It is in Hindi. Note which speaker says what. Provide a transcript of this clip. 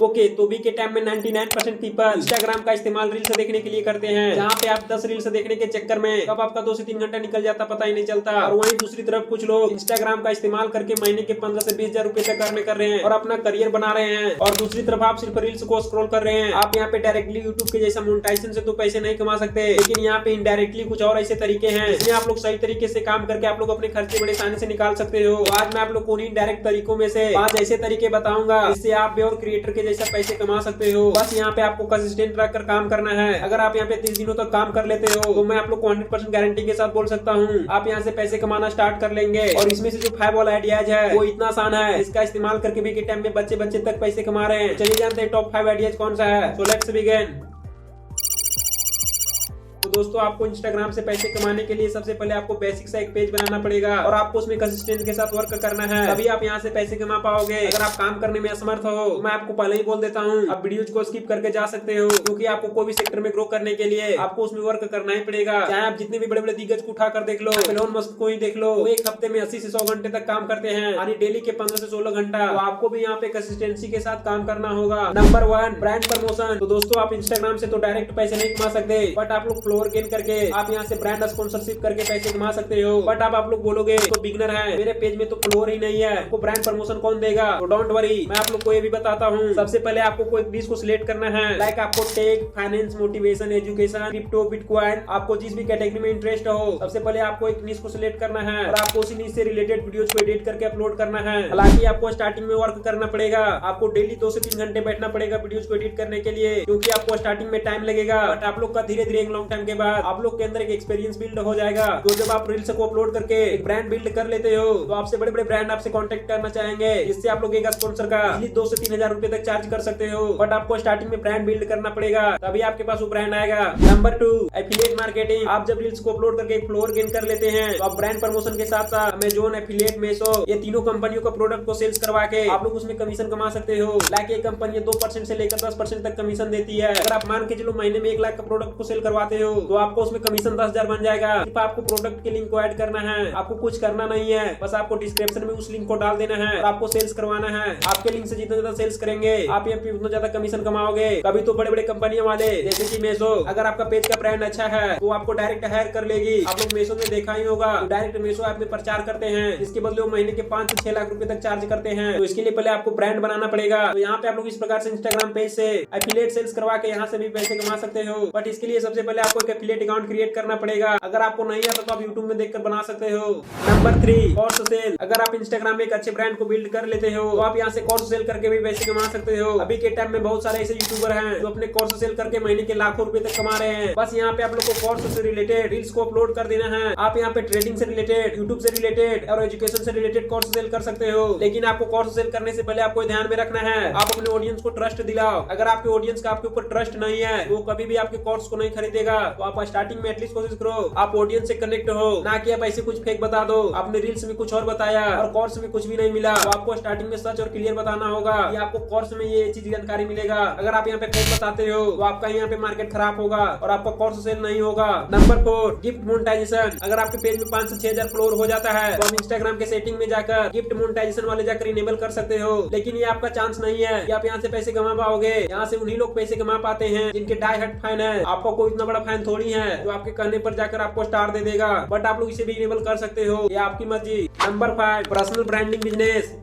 Speaker 1: ओके, तो अभी के टाइम में 99% पीपल इंस्टाग्राम का इस्तेमाल रील्स देखने के लिए करते हैं, जहाँ पे आप 10 रील्स देखने के चक्कर में कब आपका 2 से 3 घंटा निकल जाता पता ही नहीं चलता। और वहीं दूसरी तरफ कुछ लोग इंस्टाग्राम का इस्तेमाल करके महीने के 15 से 20 हजार रुपए तक अर्न कर रहे हैं और अपना करियर बना रहे हैं। और दूसरी तरफ आप सिर्फ रील्स को स्क्रॉल कर रहे हैं। आप यहाँ पे डायरेक्टली यूट्यूब के जैसा मोनेटाइजेशन से तो पैसे नहीं कमा सकते, लेकिन यहाँ पे इनडायरेक्टली कुछ और ऐसे तरीके हैं जिसमें आप लोग सही तरीके से काम करके आप लोग अपने खर्चे बड़े आसानी से निकाल सकते हो। तो आज मैं आप लोग को उन्हीं डायरेक्ट तरीकों में से 5 ऐसे तरीके बताऊंगा जिससे आप भी और क्रिएटर के जैसा पैसे कमा सकते हो। बस यहाँ पे आपको कंसिस्टेंट रहकर काम करना है। अगर आप यहाँ पे 30 दिनों तक काम कर लेते हो तो मैं आप लोग को 100% गारंटी के साथ बोल सकता हूँ आप यहाँ से पैसे कमाना स्टार्ट कर लेंगे। और इसमें से जो 5 वाला आइडियाज है वो इतना आसान है, इसका इस्तेमाल करके भी के टाइम में बच्चे तक पैसे कमा रहे हैं। चलिए जानते हैं टॉप 5 आइडियाज कौन सा है। So let's begin. तो दोस्तों, आपको इंस्टाग्राम से पैसे कमाने के लिए सबसे पहले आपको बेसिक सा एक पेज बनाना पड़ेगा और आपको उसमें कंसिस्टेंट के साथ वर्क करना है, तभी आप यहाँ से पैसे कमा पाओगे। अगर आप काम करने में असमर्थ हो तो मैं आपको पहले ही बोल देता हूँ, आप वीडियोज को स्किप करके जा सकते हो, क्योंकि आपको कोई भी सेक्टर में ग्रो करने के लिए आपको उसमें वर्क करना ही पड़ेगा। चाहे आप जितने भी बड़े बड़े दिग्गज को उठाकर देख लो, एलोन मस्क को ही देख लो, वो एक हफ्ते में 80 से 100 घंटे तक काम करते हैं, यानी डेली के 15 से 16 घंटा। तो आपको भी यहाँ पे कंसिस्टेंसी के साथ काम करना होगा। Number 1, brand promotion. तो दोस्तों, आप इंस्टाग्राम से तो डायरेक्ट पैसे नहीं कमा सकते, बट आप लोग फ्लोर गेन करके आप यहाँ से ब्रांड स्पॉन्सरशिप करके पैसे कमा सकते हो। बट आप लोग बोलोगे तो बिगनर है, मेरे पेज में तो फ्लोर ही नहीं है, आपको ब्रांड प्रमोशन कौन देगा? तो डोंट वरी, मैं आप लोग को ये भी बताता हूँ। सबसे पहले आपको कोई 20 को सिलेक्ट करना है, लाइक आपको tech, finance, motivation, education, crypto, bitcoin, आपको जिस भी कैटेगरी में इंटरेस्ट हो, सबसे पहले आपको एक निश को सिलेक्ट करना है और आपको उसी निश से रिलेटेड वीडियोज को एडिट करके अपलोड करना है। हालांकि आपको स्टार्टिंग में वर्क करना पड़ेगा, आपको डेली 2 से 3 घंटे बैठना पड़ेगा वीडियोज को एडिट करने के लिए, क्योंकि आपको स्टार्टिंग में टाइम लगेगा। बट आप लोग का धीरे धीरे लॉन्ग टाइम के बाद आप लोग के अंदर एक एक्सपीरियंस बिल्ड हो जाएगा। तो जब आप रील्स को अपलोड करके एक ब्रांड बिल्ड कर लेते हो तो आपसे बड़े बड़े ब्रांड आपसे कांटेक्ट करना चाहेंगे, जिससे आप लोग एक स्पॉन्सर का 2 से 3 हजार रुपए तक चार्ज कर सकते हो। बट आपको स्टार्टिंग में ब्रांड बिल्ड करना पड़ेगा, तभी आपके पास वो ब्रांड आएगा। Number 2, affiliate marketing. आप जब रील्स को अपलोड करके एक फ्लोर गेन कर लेते हैं तो आप ब्रांड प्रमोशन के साथ साथ अमेजोन, एफिलिएट, मेसो, ये तीनों कंपनियों का प्रोडक्ट को सेल्स करवा के आप लोग उसमें कमीशन कमा सकते हो। लाइक ये कंपनी 2% से लेकर 10% तक कमीशन देती है। अगर आप मान के चलो महीने में 1 लाख का प्रोडक्ट को सेल करवाते हो तो आपको उसमें कमीशन 10,000 बन जाएगा। सिर्फ आपको प्रोडक्ट के लिंक को ऐड करना है, आपको कुछ करना नहीं है, बस आपको डिस्क्रिप्शन में उस लिंक को डाल देना है और आपको सेल्स करवाना है। आपके लिंक से जितना ज्यादा सेल्स करेंगे आप यहाँ पे उतना ज्यादा कमीशन कमाओगे। कभी तो बड़े बड़े कंपनियों वाले जैसे कि मेसो, अगर आपका पेज का ब्रांड अच्छा है तो आपको डायरेक्ट हायर कर लेगी। आप लोग मेसो में देखा ही होगा, तो डायरेक्ट मेसो ऐप में प्रचार करते हैं, इसके बदले वो महीने के 5 से 6 लाख रुपए तक चार्ज करते हैं। तो इसके लिए पहले आपको ब्रांड बनाना पड़ेगा। तो यहाँ पे आप लोग इस प्रकार से इंस्टाग्राम पेज से एफिलिएट सेल्स करवा के यहाँ से भी पैसे कमा सकते हो। बट इसके लिए सबसे पहले आपको एक एफिलिएट अकाउंट क्रिएट करना पड़ेगा। अगर आपको नहीं आता तो आप यूट्यूब में देखकर बना सकते हो। Number 3, course sell. अगर आप इंस्टाग्राम में एक अच्छे ब्रांड को बिल्ड कर लेते हो तो आप यहाँ से कोर्स सेल करके भी पैसे कमा सकते हो। अभी के टाइम में बहुत सारे ऐसे यूट्यूबर हैं जो अपने कोर्स सेल करके महीने के लाखों रुपए तक कमा रहे हैं। बस यहाँ पे आप लोग को कोर्स से रिलेटेड रील्स को अपलोड कर देना है। आप यहाँ पे ट्रेडिंग से रिलेटेड, यूट्यूब से रिलेटेड और एजुकेशन से रिलेटेड कोर्स सेल कर सकते हो। लेकिन आपको कोर्स सेल करने से पहले आपको ध्यान में रखना है, आप अपने ऑडियंस को ट्रस्ट दिलाओ। अगर आपके ऑडियंस का आपके ऊपर ट्रस्ट नहीं है वो कभी भी आपके कोर्स को नहीं खरीदेगा। तो आप स्टार्टिंग में एटलीस्ट कोशिश करो आप ऑडियंस से कनेक्ट हो, ना कि आप ऐसे कुछ फेक बता दो। आपने रील्स में कुछ और बताया और कोर्स में कुछ भी नहीं मिला। तो आपको स्टार्टिंग में सच और क्लियर बताना होगा कि आपको कोर्स में ये चीज जानकारी मिलेगा। अगर आप यहाँ पे फेक बताते हो तो आपका यहाँ पे मार्केट खराब होगा और आपका कोर्स सेल नहीं होगा। Number 4, gift monetization. अगर आपके पेज में 5 से 6 हजार फ्लोर हो जाता है तो आप इंस्टाग्राम के सेटिंग में जाकर गिफ्ट मोनेटाइजेशन वाले जाकर इनेबल कर सकते हो। लेकिन ये आपका चांस नहीं है कि आप यहाँ से पैसे कमा पाओगे। यहाँ से उन्हीं लोग पैसे कमा पाते हैं जिनके डाई हार्ड फैन है। आपका कोई इतना बड़ा फैन थोड़ी है जो आपके कहने पर जाकर आपको स्टार दे देगा। बट आप लोग इसे भी इनेबल कर सकते हो, ये आपकी मर्जी। Number 5, personal branding business.